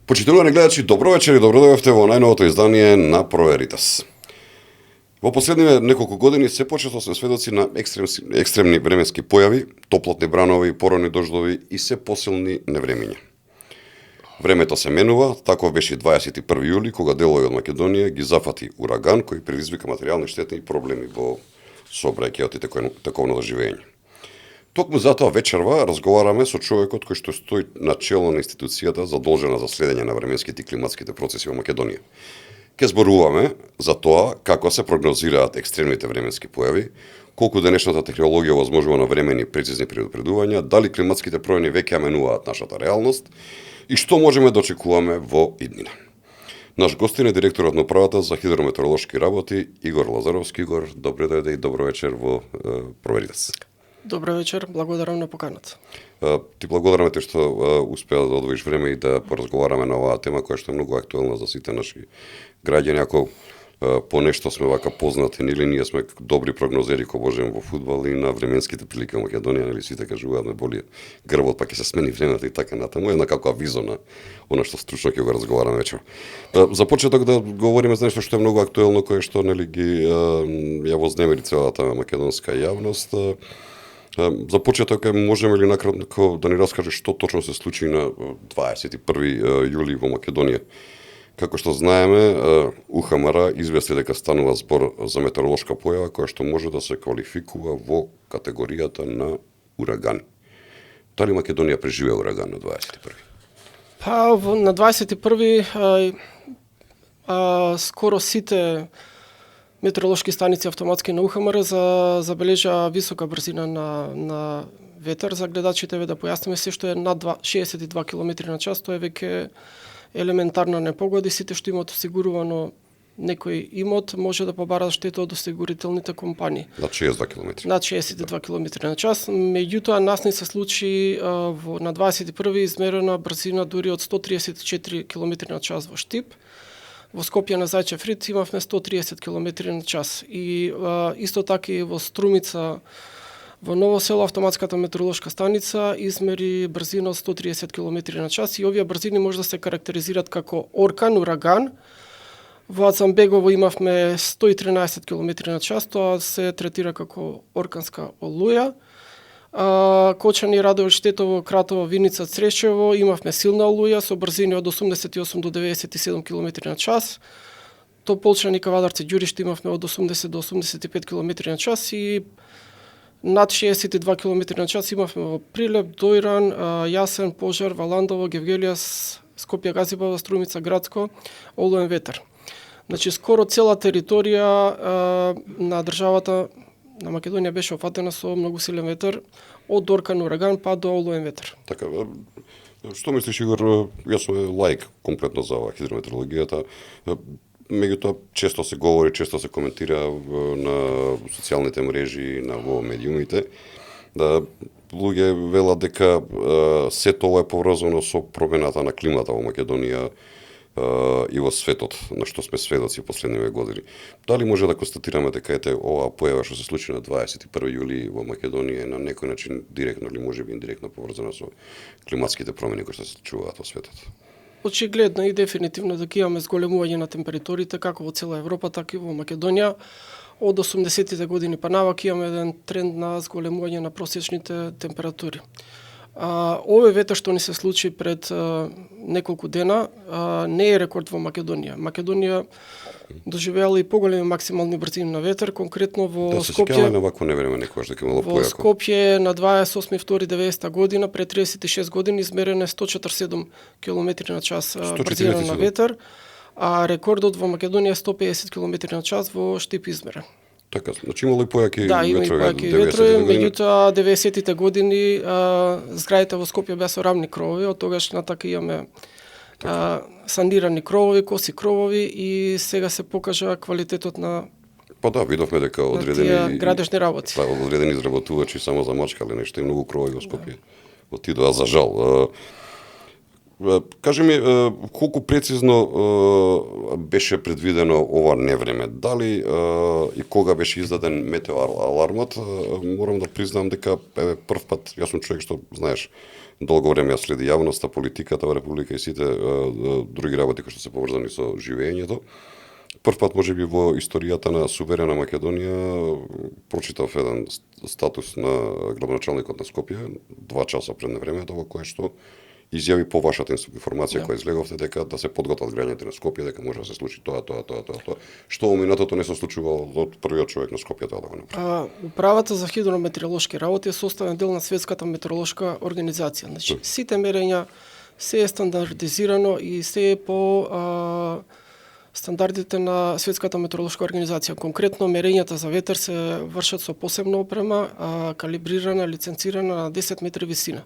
Почитувани гледачи, добро вечер и добро дојдовте во најновото издание на Проверитас. Во последниве неколку години се почесто сме сведоци на екстремни временски појави, топлотни бранови, порани дождови и се посилни невремиња. Времето се менува, таков беше 21 јули, кога делови од Македонија ги зафати ураган кој предизвика материјални штетни проблеми во сообраќајот и тековно живење. Токму затоа вечерва разговараме со човекот кој што стои на чело на институцијата задолжена за следење на временските и климатските процеси во Македонија. Ке зборуваме за тоа како се прогнозираат екстремните временски појави, колку денешната технологија овозможува на времени и прецизни предупредувања, дали климатските промени веќе ја менуваат нашата реалност и што можеме да очекуваме во иднина. Наш гостин е директорот на управата за хидрометеоролошки работи Игор Лазаровски. Игор, добре дојде и добро вечер во Проверитас. Добро вечер, благодарам на поканата. Ти благодараме те што успеа да одвоиш време и да поразговараме на оваа тема која што е многу актуелна за сите наши граѓани. Ако по нешто сме вака познати, нели ние сме добри прогнозери кој можеме во фудбал и на временските прилики во Македонија, нели сите кажуваат ме боли грбот, па ќе се смени времето и така натаму. Една каква виза на она што стручно ќе го разговараме вечер. За почеток да говориме за нешто што е многу актуелно, кое што нели ги ја вознемири целата македонска јавност. За почеток можеме ли накратко да ни раскажеш што точно се случи на 21 јули во Македонија? Како што знаеме, УХМР извести дека станува збор за метеоролошка појава која што може да се квалификува во категоријата на ураган. Дали Македонија преживеа ураган на 21? Па на 21 скоро сите метеоролошки станици автоматски на УХМР забележа висока брзина на ветер. За гледачите да појасниме, се што е над 62 км на час, тоа е веќе елементарна непогода и сите што имаат осигурувано некој имот може да побараат штета од осигурителните компании. Над 62 км. Над 62 км на час. Меѓутоа нас не се случи на 21 измерена брзина дури од 134 км на час во Штип. Во Скопје на Зајчев рид имавме 130 км на час. И исто така и во Струмица, во Ново село, автоматската метеоролошка станица измери брзина од 130 км на час и овие брзини може да се карактеризираат како оркан, ураган. Во Ацамбегово имавме 113 км на час, тоа се третира како орканска олуја. Кочани, Радовиш, Штетово, Кратово, Виница, Црешево имавме силна олуја со брзини од 88 до 97 км на час. Тополчани, Кавадарци, Ѓуриште имавме од 80 до 85 км на час и над 62 км на час имавме во Прилеп, Дојран, Јасен, Пожар, Валандово, Гевгелијас, Скопје, Газибава, Струмица, Градско, олуен ветер. Значи, скоро цела територија на државата на Македонија беше офатена со многу силен ветер, од оркан, ураган па до олуен ветер. Така, што мислиш, Игор? Јас сум лаик комплетно за хидрометеорологијата. Меѓутоа, често се говори, често се коментира на социјалните мрежи, на во медиумите, да луѓе велат дека сето ова е поврзано со промената на климата во Македонија и во светот, на што сме сведоци последниве години. Дали може да констатираме дека оваа појава што се случи на 21 јули во Македонија на некој начин директно или можеби индиректно поврзана со климатските промени кои што се случуваат во светот? Очигледно и дефинитивно дека имаме зголемување на температурите како во цела Европа, така и во Македонија. Од 80-тите години па навака имаме еден тренд на зголемување на просечните температури. Овој ветер што ни се случи пред неколку дена не е рекорд во Македонија. Македонија доживеала и поголеми максимални брзини на ветер, конкретно во Скопје. На вакво невреме некогаш дека имало појако. Во Скопје на 28.2.90 година, пред 36 години измерене 147 км на час брзина на ветер, а рекордот во Македонија е 150 км на час во Штип измерен. Така, значи имало и појаки ветрови. Да, има и појаки ветрови, меѓутоа 90-тите години зградите во Скопје беа со рамни кровови, од тогаш натака имаме сандирани кровови, коси кровови и сега се покажа квалитетот на Па да, видовме дека одредени градежни работи. Да, одредени изработувачи само замачкале нешто и многу кровови во Скопје отидоа за жал. Кажи ми, колку прецизно беше предвидено ова невреме? Дали и кога беше издаден метеоалармот? Морам да признам дека прв пат, јас сум човек што, знаеш, долго време ја следи јавноста, политиката во Република и сите други работи кои што се поврзани со живеењето. Прв пат можеби во историјата на суверена Македонија прочитав еден статус на градоначалникот на Скопје 2 часа пред невремето, во кое што изјави по вашата информација која излеговте дека да се подготват граѓаните на Скопје, дека може да се случи тоа, што во минатото не се случувало од првиот човек на Скопје тоа да го направи. Управата за хидрометеоролошки работи е составен дел на Светската метеоролошка организација. Значи, сите мерења се е стандардизирано и се е по стандардите на Светската метеоролошка организација. Конкретно мерењата за ветер се вршат со посебна опрема, калибрирана, лиценцирана на 10 метри висина.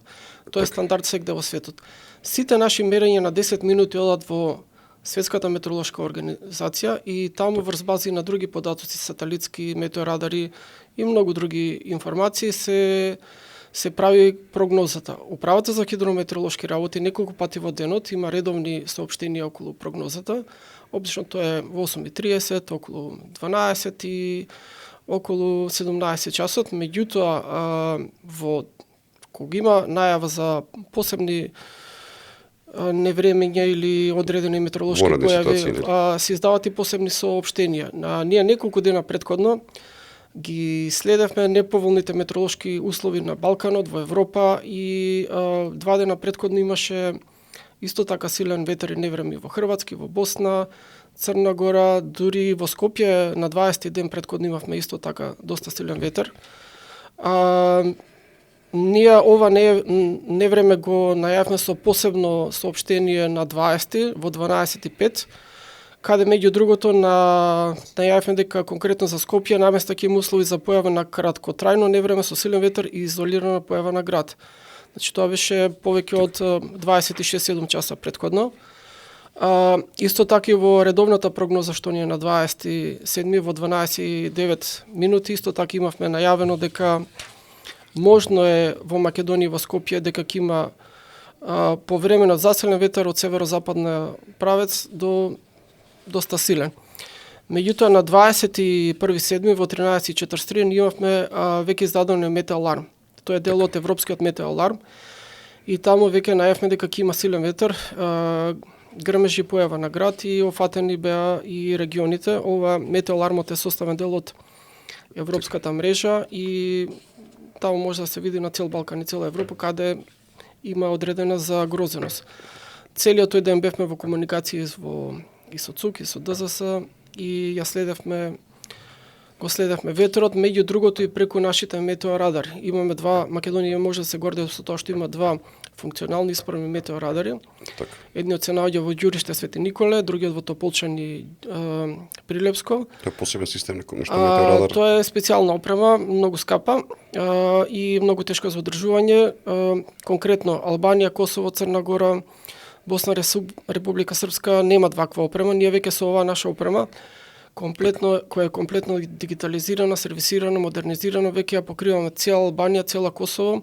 Тоа е стандард сегде во светот. Сите наши мерења на 10 минути одат во Светската метеоролошка организација и таму врз бази на други податоци, сателитски, метеорадари и многу други информации се прави прогнозата. Управата за хидрометеоролошки работи неколку пати во денот има редовни соопштенија околу прогнозата. Обично тоа е во 8:30, околу 12 и околу 17 часот. Меѓутоа, кога има најава за посебни невремења или одредени метеоролошки појави, се издават и посебни соопштенија. Ние неколку дена претходно ги следевме неповолните метеоролошки услови на Балканот, во Европа и 2 дена претходно имаше исто така силен ветер и невреме во Хрватски, во Босна, Црна Гора, дури во Скопје на 20 ден претходно имавме исто така доста силен ветер. Ние ова невреме го најавме со посебно соопштение на 20 во 12:05, каде меѓу другото најавме дека конкретно за Скопје наместа ќе има услови за појава на краткотрајно невреме со силен ветер и изолирана појава на град. Значи тоа беше повеќе од 26-7 часа претходно. Исто така и во редовната прогноза што ни е на 27 во 12:09 минути, исто така имавме најавено дека можно е во Македонија и во Скопје дека ќе има повремено засилен ветер од северозападна правец до доста силен. Меѓутоа на 21.7 во 13:43 ние имавме веќе издаден метеоаларм. Тоа е дел од европскиот метеоаларм и таму веќе најавме дека ќе има силен ветер, грмежи појава на град и офатени беа и регионите. Ова метеоалармот е составен дел од европската мрежа и таму може да се види на цел Балкан и цела Европа каде има одредена загрозеност. Целиот тој ден бевме во комуникација и со ЦУК и со ДЗС и го следевме ветерот, меѓу другото и преку нашите метеорадари. Имаме Македонија може да се горди со тоа што има 2 функционални исправни метеорадари. Така. Едниот се наоѓа во Ѓуриште Свети Николе, другиот во Тополчан и Прилепско. Тоа е посебен систем нешто метеорадар. Тоа е специјална опрема, многу скапа и многу тешко за одржување. Конкретно Албанија, Косово, Црна Гора, Босна Република Српска немаат ваква опрема. Ние веќе со оваа наша опрема која е комплетно дигитализирана, сервисирана, модернизирана, веќе ја покриваме цела Албанија, цела Косово.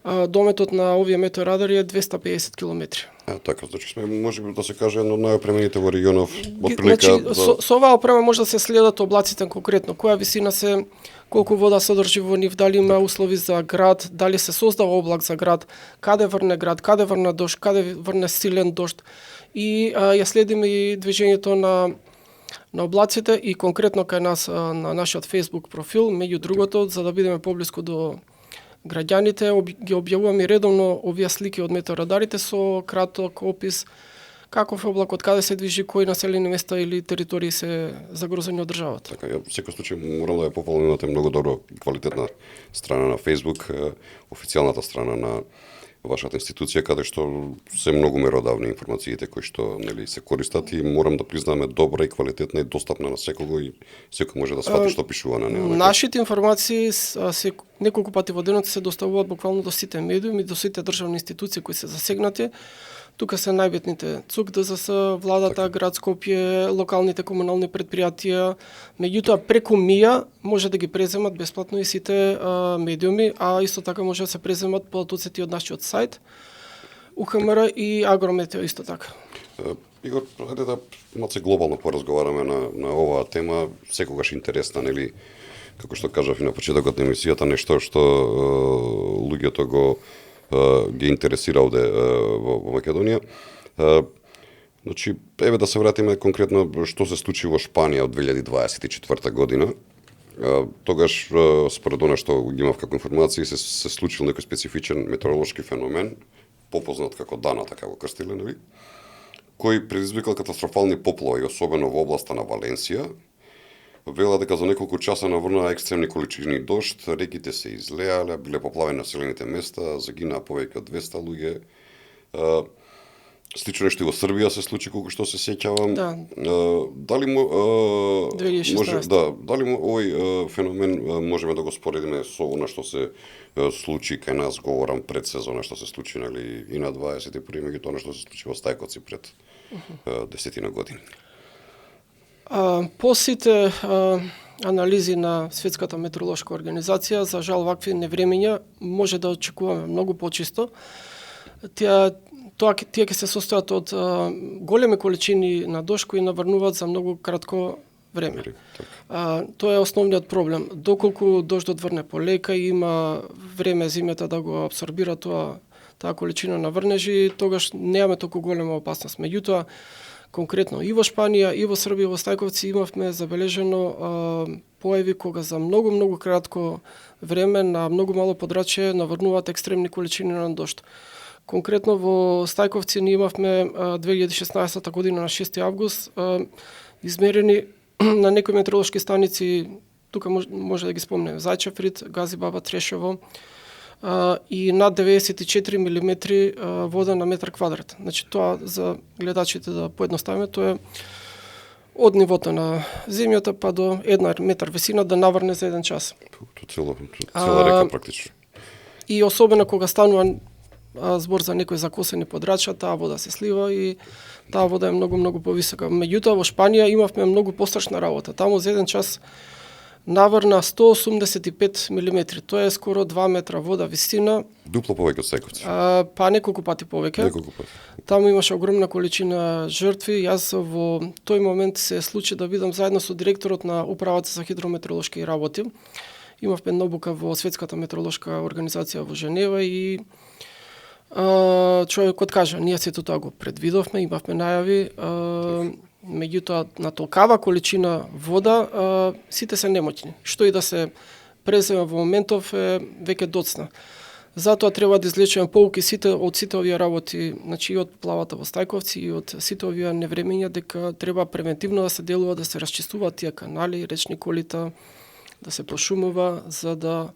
Дометот на овие метеорадари е 250 километри. Така, значи сме можеби да се каже едно од најопремените во регионов отприлика. Значи, со оваа опрема може да се следат облаците конкретно, која висина се, колку вода содржи во нив, дали има услови за град, дали се создава облак за град, каде врне град, каде врне дожд, каде врне силен дожд. И ја следиме и движењето на облаците и конкретно кај нас на нашиот Facebook профил, меѓу другото, за да бидеме поблиску до граѓаните, ги објавуваме редовно овие слики од метеорадарите со краток опис каков е облакот, каде се движи, кои населени места или територии се загрозени од државата. Така, ја секој случај морам да ја пофалам, имате многу добро квалитетна страна на Facebook, официјалната страна на вашата институција, каде што се многу меродавни информациите кои што се користат и морам да признаме добра и квалитетна и достапна на секого и секој може да свати што пишува на неа. Нашите информации се неколку пати во денот се доставуваат буквално до сите медиуми, до сите државни институции кои се засегнати. Тука се најбитните ЦУК, ДЗС, владата, град Скопје, локалните комунални предпријатија. Меѓутоа преку МИА може да ги преземат бесплатно и сите медиуми, а исто така може да се преземат податоците од нашиот сајт. УХМР и Агрометео исто така. Игор, ајде да малце глобално поразговараме на оваа тема, секогаш интересна, нели, како што кажав и на почетокот на емисијата, нешто што луѓето ги интересира овде во Македонија. Значи, еве да се вратиме конкретно што се случи во Шпанија од 2024 година. Тогаш, според она што ги имав како информации, се случил некој специфичен метеоролошки феномен, попознат како Даната, како го крстиле, нели, кој предизвикал катастрофални поплави, особено во областа на Валенсија. Вела дека за неколку часа наврнаа екстремни количини дожд, реките се излеале, биле поплавени населените места, загинаа повеќе од 200 луѓе. Слично нешто и во Србија се случи, колку што се сеќавам. Да. Дали му 2016. дали му овој феномен можеме да го споредиме со она што се случи кај нас, говорам пред сезона, што се случи, нели, и на 21. меѓутоа она што се случи во Стајковци пред 10 години. По сите анализи на Светската метеоролошка организација, за жал вакви невремења може да очекуваме многу почисто. Тие ќе се состојат од големи количини на дожд кои наврнуваат за многу кратко време. Тоа е основниот проблем. Доколку дождот врне полека и има време зимјата да го абсорбира таа количина на врнежи, тогаш немаме толку голема опасност. Меѓутоа, конкретно и во Шпанија, и во Србија, во Стајковци имавме забележено појави кога за многу кратко време на многу мало подрачје наврнуваат екстремни количини на дожд. Конкретно во Стајковци ние имавме 2016 година на 6 август измерени на некои метеоролошки станици, тука може да ги спомнем, Зајчеврид, Газибаба, Трешево, и над 94 мм вода на метар квадрат. Значи тоа за гледачите да поедноставиме, тоа е од нивото на земјата па до 1 метар висина да наврне за 1 час. Цела река практично. И особено кога станува збор за некои закосени подрачја, таа вода се слива и таа вода е многу повисока. Меѓутоа во Шпанија имавме многу пострашна работа. Таму за 1 час наврна 185 мм. Тоа е скоро 2 метра вода висина. Дупло повеќе од Стајковци. Па неколку пати повеќе. Таму имаше огромна количина жртви. Јас во тој момент се случи да бидам заедно со директорот на Управата за хидрометеоролошки работи. Имавме набука во Светската метеоролошка организација во Женева и човекот кажа, ние сето тоа го предвидовме, имавме најави, меѓутоа на толкава количина вода сите се немоќни. Што и да се преземе во моментов е веќе доцна. Затоа треба да извлечеме поуки од сите овие работи, значи и од плавата во Стајковци и од сите овие невремења, дека треба превентивно да се делува, да се расчистуваат тие канали, речни колита, да се прошумува, за да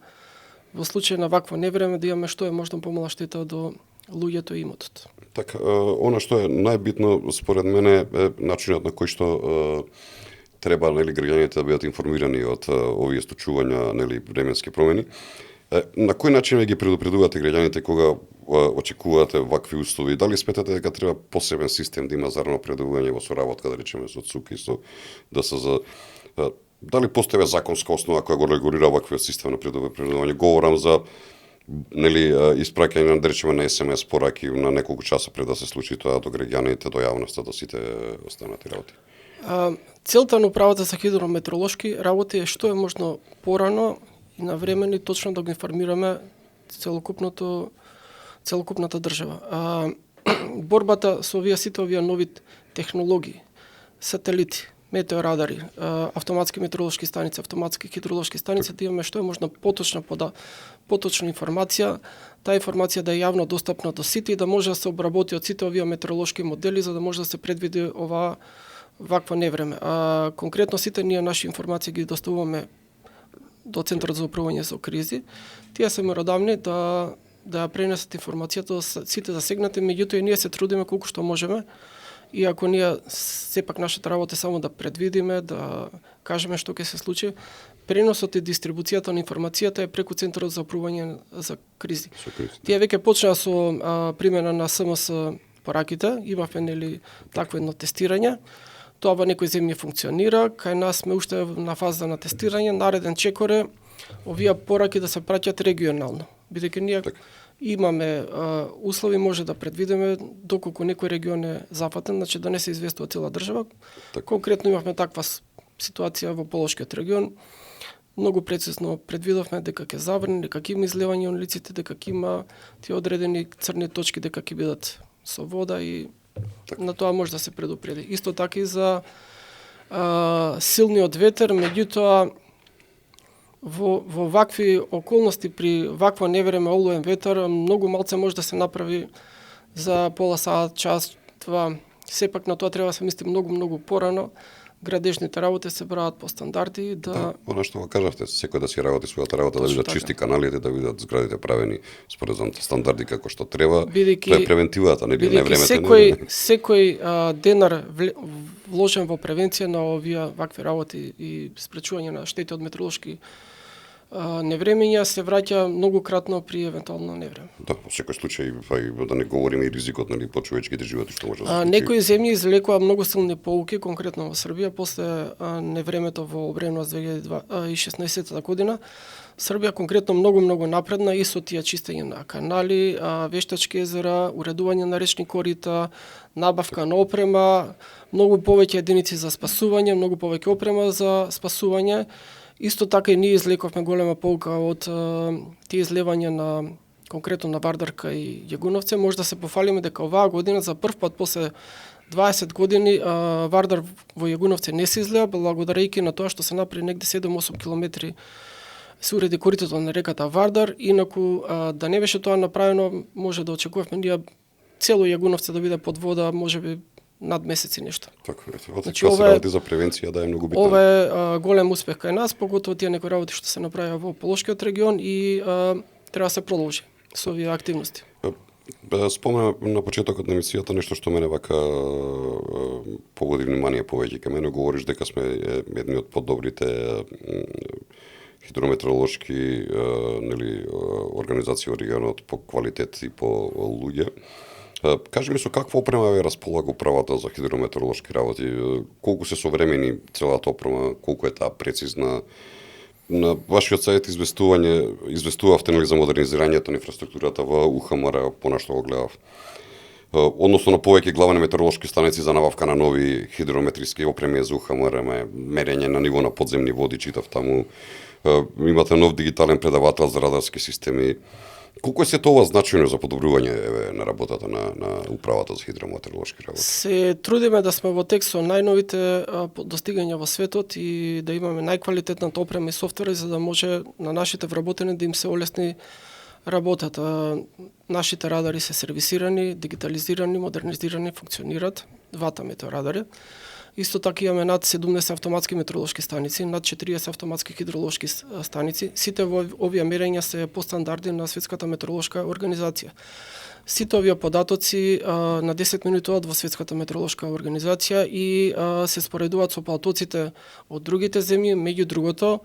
во случај на вакво невреме да имаме што е можно помала штета до луѓето и имотот. Така, она што е најбитно според мене е начинот на кој што треба, нели, граѓаните да бидат информирани од овие случувања, нели, временски промени. На кој начин ги предупредувате граѓаните кога очекувате вакви услови? Дали сметате дека треба посебен систем да има за рано предупредување во соработка, да речеме, со ЦУК и да се дали постои законска основа која го регулира ваквиот систем на предупредување? Говорам за, нели, испраќање, да речеме, на СМС пораки на неколку часа пред да се случи тоа до граѓаните, до јавноста, до сите останати работи. Целта на Управата за хидрометеоролошки работи е што е можно порано и навремено и точно да го информираме целокупната држава. Борбата со сите овие нови технологии, сателити, метеорадари, автоматски метеоролошки станици, автоматски хидролошки станици, да имаме што е можно поточна информација, таа информација да е јавно достапна до сите и да може да се обработи од сите овие метеоролошки модели за да може да се предвиди вакво невреме. Конкретно сите ние наши информации ги доставуваме до Центарот за управување со кризи. Тие се меродавни да пренесат информацијата до сите засегнати, меѓутоа и ние се трудиме колку што можеме. И ако ние сепак нашата работа е само да предвидиме, да кажеме што ќе се случи, преносот и дистрибуцијата на информацијата е преку Центарот за управување за кризи. Тие веќе почнаа со примена на СМС пораките, имавме, нели, такво едно тестирање. Тоа во некои земји функционира, кај нас сме уште на фаза на тестирање. Нареден чекор е овие пораки да се праќат регионално, бидејќи ние имаме услови, може да предвидиме доколку некој регион е зафатен, значи да не се известува цела држава. Така. Конкретно имавме таква ситуација во Полошкиот регион. Многу прецизно предвидовме дека ќе забрани, дека ќе има излевање на улиците, дека ќе има тие одредени црни точки, дека ќе бидат со вода и така. На тоа може да се предупреди. Исто така и за силниот ветер, меѓутоа во вакви околности при вакво невреме, олуен ветер, многу малце може да се направи за пола сат, час, два. Сепак на тоа треба да се мисли многу порано. Градежните работи се прават по стандарди, Да, она што го кажавте, секој да си работи својата работа, да бидат така. чисти каналите, да бидат зградите правени според стандарди како што треба. Бидејќи- Тоа е превентивата, не Бидејќи времето. секој денар вложен во превенција на овие вакви работи и спречување на штети од метеоролошки невремења се враќа многукратно при евентуално невреме. Да, во секој случај, да не говориме и ризикот, нели, по човечките животи што може да се случи. Некои земји извлекува многу силни поуки, конкретно во Србија, после невремето во Обреноvac 2016 година. Србија конкретно многу напредна и со тие чистење на канали, вештачки езера, уредување на речни корита, набавка на опрема, многу повеќе единици за спасување, многу повеќе опрема за спасување. Исто така и ние извлековме голема полка од тие излевања на конкретно на Вардарка и Јагуновце. Може да се пофалиме дека оваа година за прв пат после 20 години Вардар во Јагуновце не се излеа, благодарејќи на тоа што се направи негде 7-8 километри се уреди коритото на реката Вардар, инаку да не беше тоа направено, може да очекувавме ние цело Јагуновце да биде под вода, можеби над месец и нешто. Така, ето, Значи, така се ова е- работи за превенција, да е многу битно. Ова е голем успех кај нас, поготово тие некои работи што се направија во Полошкиот регион и треба да се продолжи со овие активности. Спомена на почетокот на емисијата нешто што мене вака погоди внимание повеќе кај мене. Говориш дека сме едни од подобрите хидрометеоролошки нели организации во регионот по квалитет и по луѓе. Кажи ми со каква опрема ве располага управата за хидрометеоролошки работи? Колку се современи целата опрема, колку е таа прецизна? На вашиот сајт известувавте нели за модернизирањето на инфраструктурата во УХМР, понашто го гледав. Односно на повеќе главни метеоролошки станици за набавка на нови хидрометриски опреми за УХМР, мерење на ниво на подземни води, читав таму. Имате нов дигитален предавател за радарски системи. Колку е се тоа значајно за подобрување на работата на управата за хидрометеоролошки работи? Се трудиме да сме во тек со најновите достигања во светот и да имаме најквалитетната опрема и софтвери за да може на нашите вработени да им се олесни работата. Нашите радари се сервисирани, дигитализирани, модернизирани, функционираат, двата метеорадари. Исто така имаме над 70 автоматски метеоролошки станици, над 40 автоматски хидролошки станици. Сите овие мерења се по стандарди на Светската метеоролошка организација. Сите овие податоци на 10 минути од во Светската метеоролошка организација и се споредуваат со податоците од другите земји, меѓу другото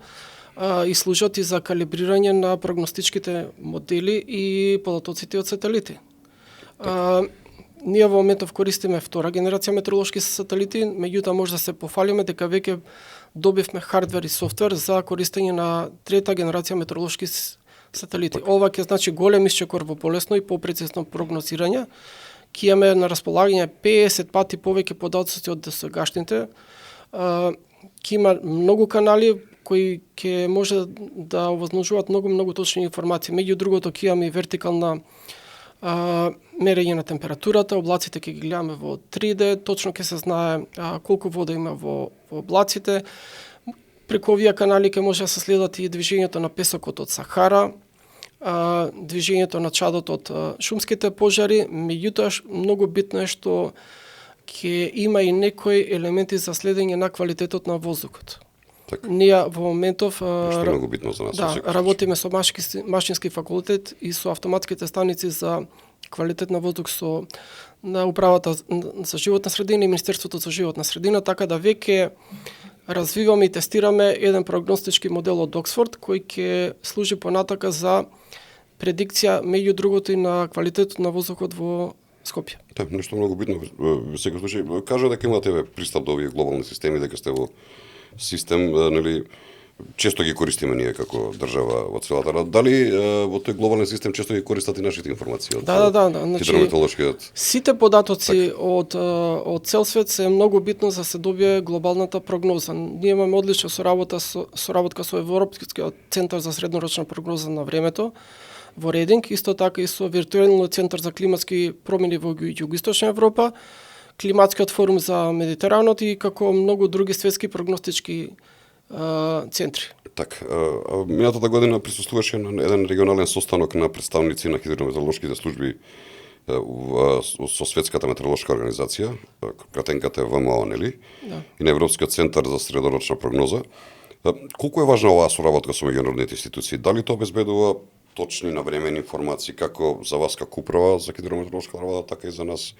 и служат и за калибрирање на прогностичките модели и податоците од сателити. Ние во моментов користиме втора генерација метеоролошки сателити, меѓутоа може да се пофалиме дека веќе добивме хардвер и софтвер за користење на трета генерација метеоролошки сателити. Ова ќе значи голем исчекор во полесно и попрецизно прогнозирање. Ќе имаме на располагање 50 пати повеќе податоци од досегашните. Ќе има многу канали кои ќе може да овозможуваат многу точни информации. Меѓу другото ќе имаме и вертикална мерење на температурата, облаците ќе ги гледаме во 3D, точно ќе се знае колку вода има во облаците. Преку овие канали ќе може да се следат и движењето на песокот од Сахара, движењето на чадот од шумските пожари, меѓутоа многу битно е што ќе има и некои елементи за следење на квалитетот на воздухот. Така. Ние во моментов Што е многу битно за нас. да, работиме со машински факултет и со автоматските станици за квалитет на воздух со на управата за животна средина и Министерството за животна средина, така да веќе развиваме и тестираме еден прогностички модел од Оксфорд кој ќе служи понатака за предикција меѓу другото и на квалитетот на воздухот во Скопје. Да, нешто многу битно. Во секој случај, кажа дека имате пристап до овие глобални системи, дека сте во систем, нели, често ги користиме ние како држава во целата. Дали во тој глобален систем често ги користат и нашите информации од Да. Значи, хидрометеоролошкиот? сите податоци од цел свет се многу битно за се добие глобалната прогноза. Ние имаме одлична соработка со Европскиот центар за среднорочна прогноза на времето во Рединг, исто така и со виртуелниот центар за климатски промени во Југоисточна Европа, климатскиот форум за Медитеранот и како многу други светски прогностички центри. Минатата година присуствуваше на еден регионален состанок на представници на хидрометеоролошките служби со Светската метеоролошка организација, кратенката е ВМО, нели? Да. И на Европскиот центар за среднорочна прогноза. Колку е важна оваа соработка со меѓународните институции? Дали тоа обезбедува точни навремени информации како за вас како управа за хидрометеоролошка работа, така и за нас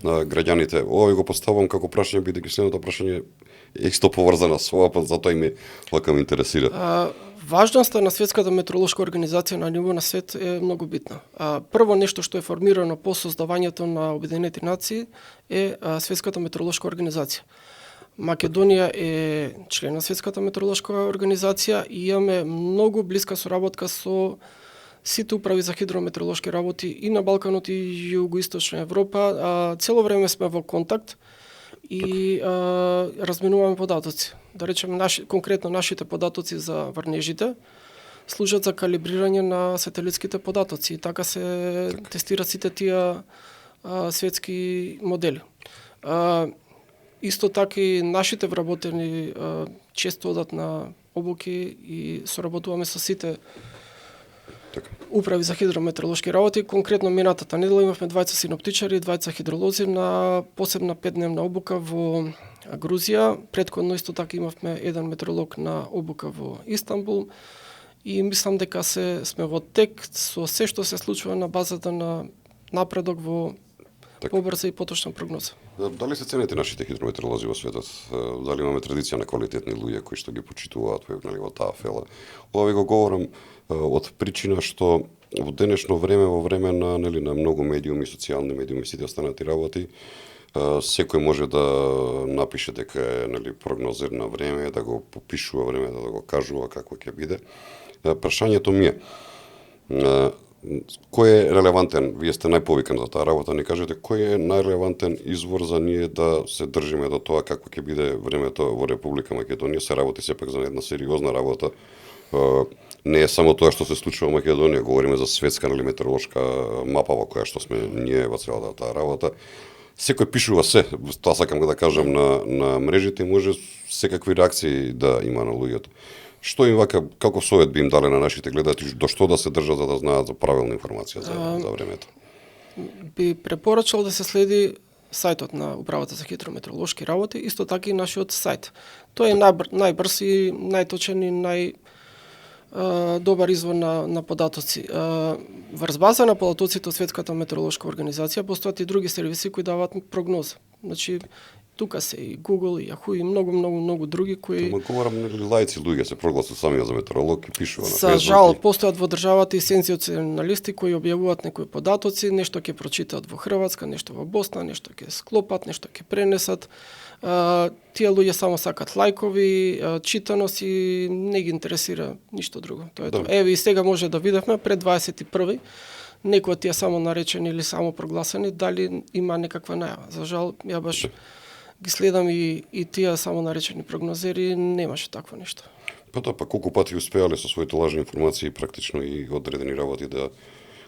граѓаните? Ова го поставам како прашање, бидејќи следното прашање е исто поврзана со ова, па затоа и ме интересира. Важноста на Светската метеоролошка организација на ниво на свет е многу битна. Прво нешто што е формирано по создавањето на Обединетите нации е Светската метеоролошка организација. Македонија е член на Светската метеоролошка организација и имаме многу блиска соработка со сите управи за хидрометеоролошки работи и на Балканот и Југоисточна Европа. Цело време сме во контакт и разменуваме податоци. Да речеме, конкретно нашите податоци за врнежите служат за калибрирање на сателитските податоци и така се тестираат сите тие светски модели. Исто така и нашите вработени често одат на обуки и соработуваме со сите управи за хидрометеоролошки работи. Конкретно минатата недела имавме двајца синоптичари и двајца хидролози на посебна 5-дневна обука во Грузија. Претходно исто така имавме еден метеоролог на обука во Истанбул и мислам дека сме во тек со се што се случува на базата на напредок во побрза и поточна прогноза. Дали се цените нашите хидрометеоролози во светот? Дали имаме традиција на квалитетни луѓе кои што ги почитуваат во таа фела? Ова ви го говорам од причина што во денешно време, во време на многу медиуми, социјални медиуми, сите останати работи, секој може да напише дека е прогнозер на време, да го попишува време, да го кажува како ќе биде. Прашањето ми е, кој е релевантен, вие сте најповикан за таа работа, ни кажете кој е најрелевантен извор за ние да се држиме до тоа како ќе биде времето во Република Македонија? Се работи сепак за една сериозна работа. Не е само тоа што се случува во Македонија, говориме за светска метеоролошка мапа во која што сме ние во целата таа работа. Секој пишува се, тоа сакам да кажам на мрежите, може секакви реакции да има на луѓето. Што им вака, како совет би им дале на нашите гледачи, до што да се држат за да знаат за правилна информација за времето? Би препорачал да се следи сајтот на Управата за хидрометеоролошки работи, исто така и нашиот сајт. Тој е најбрз и најточен и добар извор на податоци. Врз база на податоците од Светската метеоролошка организација постојат и други сервиси кои даваат прогноза. Значи, тука се и Google, и Yahoo, и многу други кои... Ама говорам, лаици луѓе се прогласат самија за метеоролог и пишува на Facebook. За жал, постојат во државата и сензационалисти кои објавуваат некои податоци, нешто ќе прочитаат во Хрватска, нешто во Босна, нешто ќе склопат, нешто ќе пренесат. Тие луѓе само сакат лајкови, читаност и не ги интересира ништо друго. Тоа е тоа. Еве и сега може да видевме пред 21-ви некои од тие само наречени или само прогласени, дали има некаква најава. За жал, ја баш ги следам и тие само наречени прогнозери, немаше такво нешто. Па колку пати успеале со своите лажни информации практично и одредени работи да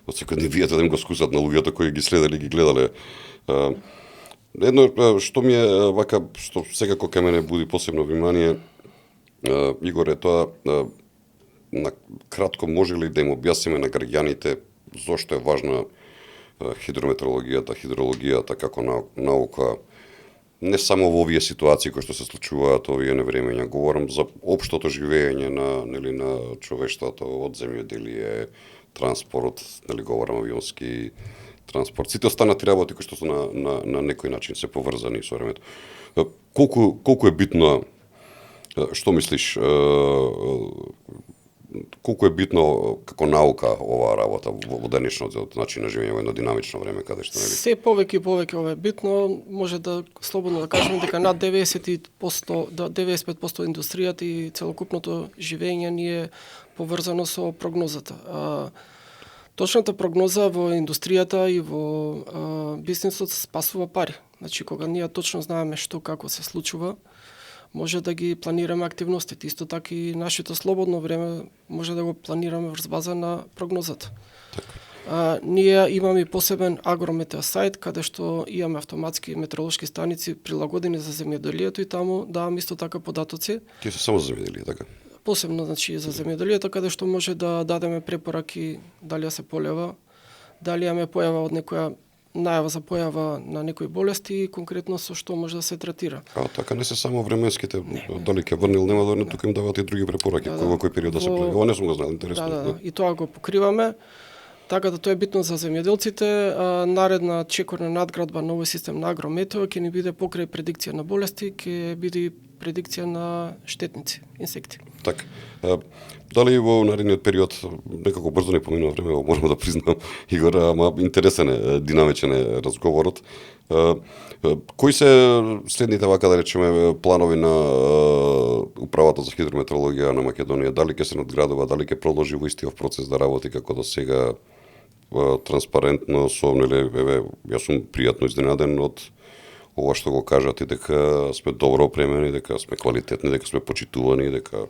од секојдневијата да им го скусат на луѓето кои ги следеле, ги гледале. Едно што ми е вака, што секако кај мене буди посебно внимание, Игор, е тоа, на кратко може ли да им објасниме на граѓаните зошто е важна хидрологијата како наука, не само во овие ситуации кои што се случуваат, овие невремења, говорам за општото живење на човештвото, од земјоделие, транспорт, говорам авионски транспорт, сите останати работи кои што се на некој начин се поврзани со времето. Колку е битно, што мислиш, колку е битно како наука оваа работа во денешниот начин на живење во едно динамично време каде што нели Се повеќе и повеќе ова е битно, може да слободно да кажеме дека над 95% индустријата и целокупното живење ни е поврзано со прогнозата. Точната прогноза во индустријата и во бизнисот спасува пари. Значи, кога ние точно знаеме што како се случува, може да ги планираме активностите. Исто така и нашето слободно време може да го планираме врз база на прогнозата. Ние имаме и посебен агрометео сајт, каде што имаме автоматски метеоролошки станици прилагодени за земјоделието и таму даваме исто така податоци. Тие се само за земјоделие, така? Посебно, значи, за земјоделието, каде што може да дадеме препораки дали се полева, дали имаме појава од некоја најава за појава на некои болести и конкретно со што може да се третира. Така не се само временските, дали ќе врне или нема да врне, тука им дават и други препораки, во кој период да се полева. Ова не сум го знал, интересно. Да. И тоа го покриваме. Така да тоа е битно за земјоделците. Наредна чекорна надградба на овој систем на агрометео ќе ни биде покрај предикција на болести, ќе биде предикција на штетници, инсекти. Така. Дали во наредниот период некако брзо не поминува време, можам да признам, Игор, ама интересен е, динамичен е разговорот. Кои се следните вака да речеме планови на управата за хидрометеорологија на Македонија? Дали ќе се надградува, дали ќе продолжи во истиот процес да работи како до сега транспарентно, со нели јас сум пријатно изненаден од ова што го кажат и дека сме добро опремени, дека сме квалитетни, дека сме почитувани, дека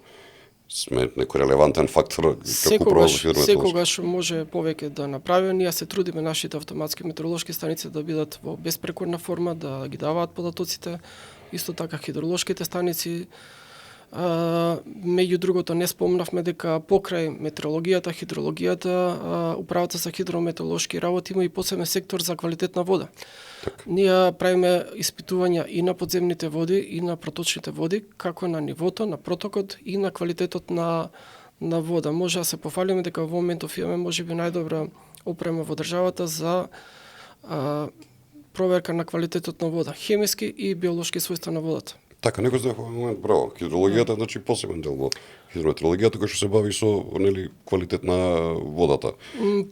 сме некој релевантен фактор како управа за хидрометеорологија. Секогаш може повеќе да направиме. Ние се трудиме нашите автоматски метеоролошки станици да бидат во безпрекорна форма, да ги даваат податоците, исто така хидролошките станици. Меѓу другото не спомнавме дека покрај метеорологијата, хидрологијата, управата за хидрометеоролошки работи има и посебен сектор за квалитетна вода. Так. Ние правиме испитувања и на подземните води и на проточните води, како на нивото, на протокот и на квалитетот на вода. Може да се пофалиме дека во моментов имаме можеби најдобра опрема во државата за проверка на квалитетот на вода, хемиски и биолошки својства на водата. Така, некој знае во момент, браво. Хидрологијата значи посебен дел во хидрометеорологијата кој што се бави со нели квалитет на водата.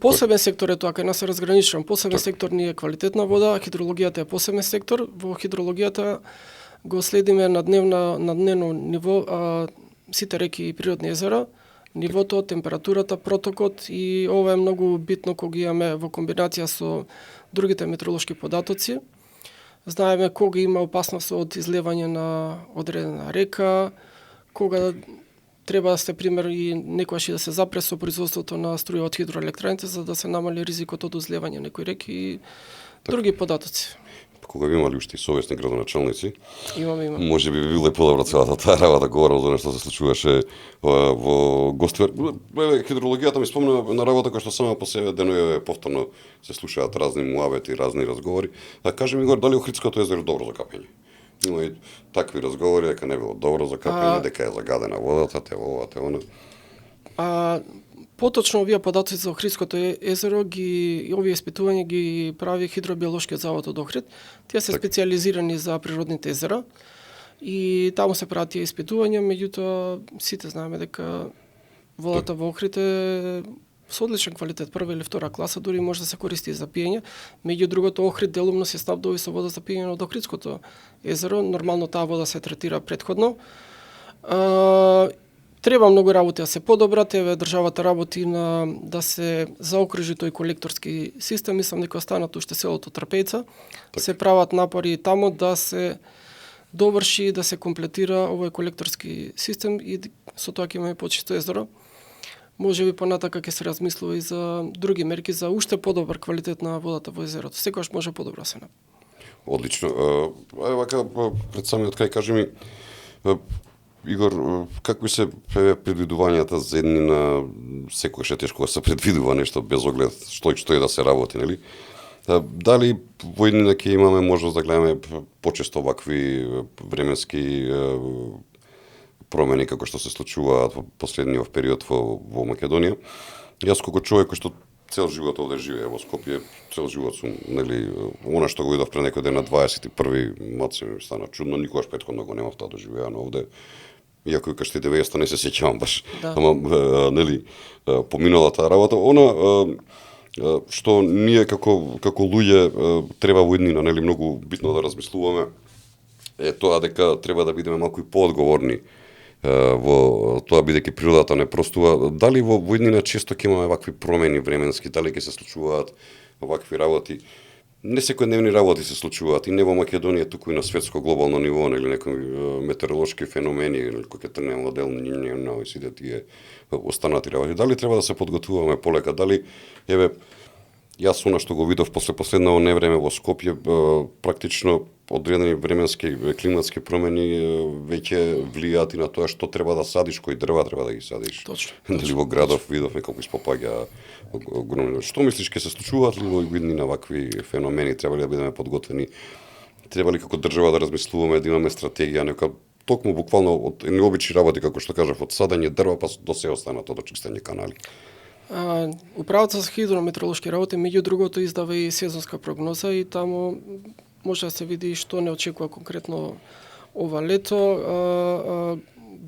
Посебен сектор е тоа, кај нас се разграничувам. Посебен сектор ни е квалитет на вода, хидрологијата е посебен сектор. Во хидрологијата го следиме на дневно ниво сите реки и природни езера, нивото, температурата, протокот и ова е многу битно кога имаме во комбинација со другите метеоролошки податоци. Знаеме кога има опасност од излевање на одредена река, кога треба да се пример и некојаш и да се запре со производството на струја од хидроелектраните за да се намали ризикот од излевање на некои реки и други податоци. Кога би имали уште и совесни градоначалници, Имаме. Може би биле подобро целата таа работа, говорам за нешто се случуваше во гостивар. Хидрологијата ми спомна на работа која што сама по себе деноје повторно се слушаат разни муавети, разни разговори. Да кажем Игор, дали Охридското езеро е добро за капење? Има и такви разговори дека не било добро за капење, дека е загадена водата, те ова, те она. Поточно овие податоци за Охридското езеро овие испитувања ги прави Хидробиолошкиот завод од Охрид. Тие се специјализирани за природните езера и таму се прават тие испитувања, меѓутоа сите знаеме дека водата во Охрид е со одличен квалитет, прва или втора класа, дури може да се користи и за пиење. Меѓу другото, Охрид делумно се снабдува со вода за пиење од Охридското езеро. Нормално таа вода се третира претходно. Треба многу работи да се подобрат, државата работи на да се заокружи тој колекторски систем, мислам дека останат уште селото Трпејца. Се прават напори таму да се доврши, да се комплетира овој колекторски систем и со тоа ќе имаме почисто езеро. Може би понатака ќе се размислува и за други мерки за уште подобар квалитет на водата во езерото. Секогаш може подобро се направи. Одлично. Вака пред самиот крај кажи ми Игор, какви се предвидувањата за еднина, секогаш е тешко да се предвидува нешто без оглед што е да се работи, нели? Дали во еднина ќе имаме можност да гледаме почесто вакви временски промени како што се случуваат во последниот период во Македонија? Јас како човек кој што цел живот овде живее во Скопје, цел живот сум, нели, она што го видов пред некој ден на 21. маци ми стана чудно, никогаш претходно го немав тоа доживеано овде. иако и каште 90-та не се сеќавам баш, Да. ама нели поминала таа работа, она што ние како луѓе треба во иднина, нели многу битно да размислуваме е тоа дека треба да бидеме малку и поодговорни во тоа бидејќи природата не простува. Дали во иднина често ќе имаме вакви промени временски, дали ќе се случуваат вакви работи? Не секојдневни работи се случуваат и не во Македонија, туку и на светско глобално ниво, нели некои метеоролошки феномени, нели кои ќе тргнеме од Ел-Нињо и сите тие останати работи. Дали треба да се подготвуваме полека? Дали јас она што го видов после последно невреме во Скопје, практично одредени временски климатски промени веќе влијаат и на тоа што треба да садиш, кои дрва треба да ги садиш. Точно. Дали во градов видовме колку испопаѓа огромни. Што мислиш, ќе се случуваат ли во иднина вакви феномени? Треба ли да бидеме подготвени? Треба ли како држава да размислуваме, да имаме стратегија, нека токму буквално од необични работи, како што кажав, од садење дрва па до се останато до чистење канали? Управата за хидрометеоролошки работи, меѓу другото, издава и сезонска прогноза и таму може да се види што не очекува конкретно ова лето.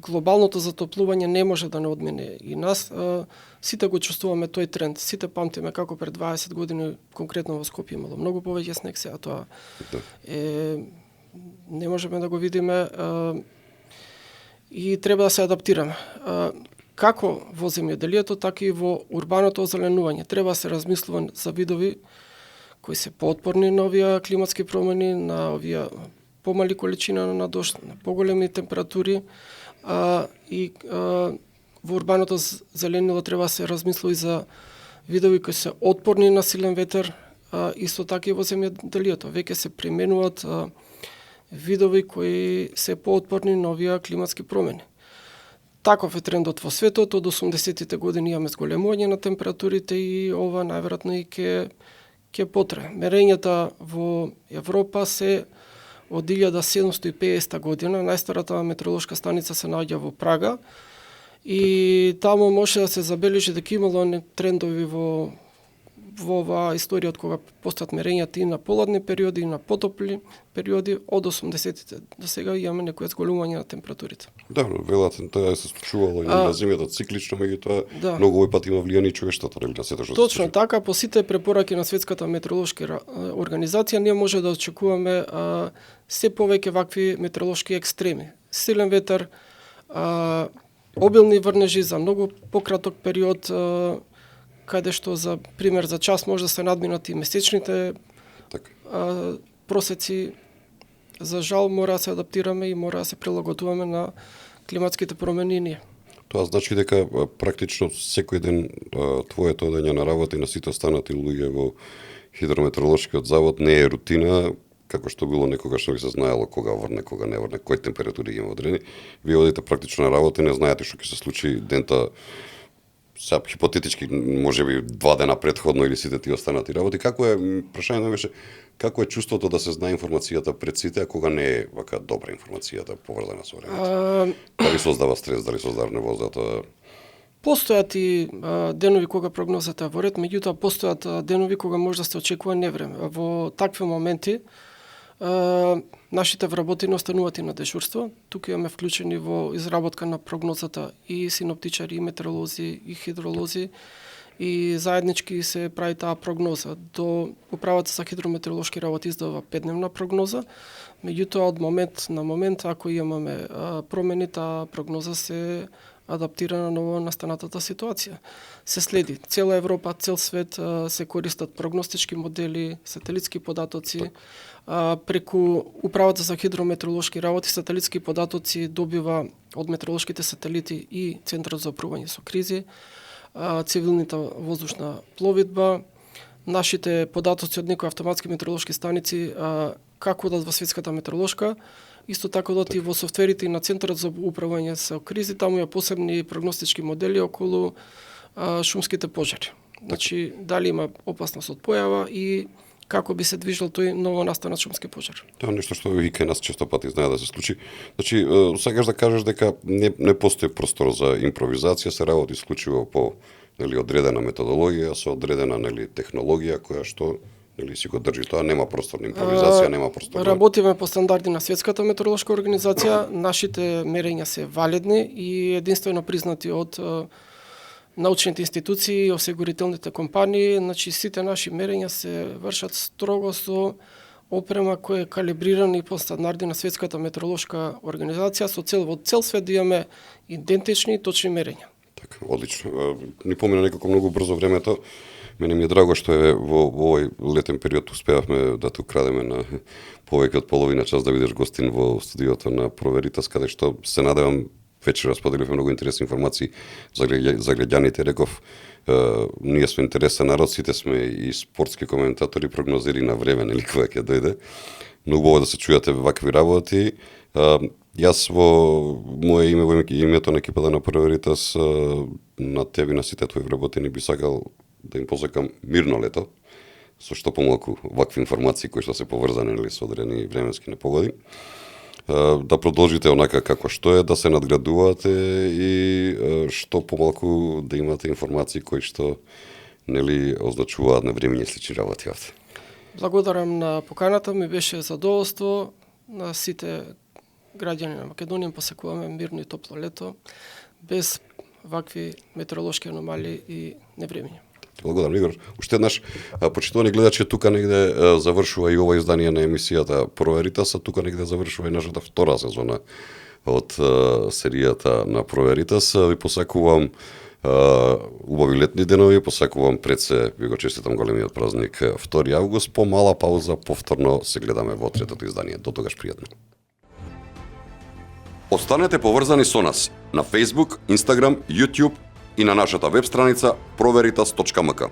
Глобалното затоплување не може да не одмине и нас. Сите го чувствуваме тој тренд. Сите памтиме како пред 20 години конкретно во Скопје имало многу повеќе снег, сега тоа не можеме да го видиме и треба да се адаптираме. Како во земјоделието, така и во урбаното озеленување. Треба да се размислува за видови кои се поотпорни на овие климатски промени, на овие помали количина на дожд, на поголеми температури, и во урбаното зеленило треба да се размислува и за видови кои се отпорни на силен ветер, исто така и во земјоделието. Веќе се применуваат видови кои се поотпорни на овие климатски промени. Таков е трендот во светот, од 80-тите години имаме зголемување на температурите и ова најверојатно и ќе потрае. Мерењата во Европа се од 1750 година, најстарата метеоролошка станица се наоѓа во Прага и таму може да се забележи дека имало трендови во оваа историја од кога постојат мерењата и на поладни периоди и на потопли периоди, од 80-тите до сега имаме некој зголемување на температурите. Да, велат тоа се случувало и на земјата циклично, меѓутоа многу овој пат има влијание човештвото, нели, на сето што се Точно така, по сите препораки на Светската метеоролошка организација ние може да очекуваме се повеќе вакви метеоролошки екстреми. Силен ветер, обилни врнежи за многу пократок период, каде што за пример за час може да се надминат и месечните просеци. За жал мора да се адаптираме и мора да се прилагодуваме на климатските промени ние. Тоа значи дека практично секој ден твоето одење на работа и на сите останати луѓе во хидрометеоролошкиот завод не е рутина, како што било некогаш што ви се знаело кога врне, кога не врне, кои температури има одредени. Вие одите практично на работа и не знаете што ќе се случи дента. Сега хипотетички можеби 2 дена претходно или сите тие останати работи. Како е, прашањето беше, како е чувството да се знае информацијата пред сите, а кога не е вака добра информацијата поврзана со времето? Дали создава стрес, дали создава нервоза? Постојат и денови кога прогнозата е во ред, меѓутоа постојат денови кога може да се очекува невреме. Во такви моменти нашите вработени остануваат и на дежурство. Тука имаме вклучени во изработка на прогнозата и синоптичари, и метеоролози, и хидролози, и заеднички се прави таа прогноза. До Управата за хидрометеоролошки работи издава 5-дневна прогноза, меѓутоа од момент на момент, ако имаме промени, таа прогноза се адаптира на ново настанатата ситуација. Се следи. Цела Европа, цел свет се користат прогностички модели, сателитски податоци. Преку Управата за хидрометеоролошки работи, сателитски податоци добива од метеоролошките сателити и Центарот за управување со кризи, цивилната воздушна пловидба, нашите податоци од некои автоматски метеоролошки станици, како одат во Светската метеоролошка, исто така одат и во софтверите на Центарот за управување со кризи, таму има посебни прогностички модели околу шумските пожари. Значи, дали има опасност од појава и како би се движел тој новонастанат шумски пожар. Тоа е нешто што и кај нас често пати знае да се случи. Значи, сакаш да кажеш дека не постои простор за импровизација, се работи исклучиво по одредена методологија, со одредена технологија која што Нели си го држи тоа, нема простор на импровизација, нема простор. Работиме по стандарди на Светската метеоролошка организација, нашите мерења се валидни и единствено признати од научните институции, осигурителните компании, значи сите наши мерења се вршат строго со опрема која е калибрирана и по стандарди на Светската метеоролошка организација со цел во цел свет да имаме идентични и точни мерења. Така, одлично. Ни помина некако многу брзо времето. Мене ми е драго што е во овој летен период успеавме да те украдеме на повеќе од половина час да бидеш гостин во студиото на Проверитас, каде што се надевам вечера споделивме многу интересни информации за глеѓаните. Реков, ние сме интересен народ, сите сме и спортски коментатори, прогнозери на време, нели кога ќе дојде. Но убаво да се чујате вакви работи. Јас во моje име, во името на екипата на Проверитас, на тебе и на сите твои вработени би сакал да им посакам мирно лето, со што помалку вакви информации кои што се поврзани со одредени временски непогоди. Да продолжите онака како што е, да се надградувате и што помалку да имате информации кои што нели означуваат на времење слични работи овде. Благодарам на поканата, ми беше задоволство. На сите граѓани на Македонија посакуваме мирно и топло лето, без вакви метеоролошки аномалии и невремења. Благодарам, Игор. Уште еднаш, почитувани гледачи, тука негде завршува и ова издание на емисијата Проверитас, а тука негде завршува и нашата втора сезона од серијата на Проверитас. Ви посакувам убави летни денови, посакувам пред се, ви го честитам големиот празник 2 август, по мала пауза, повторно се гледаме во третото издание. До тогаш пријатно. Останете поврзани со нас на Facebook, Instagram, YouTube и на нашата веб страница proveritas.mk.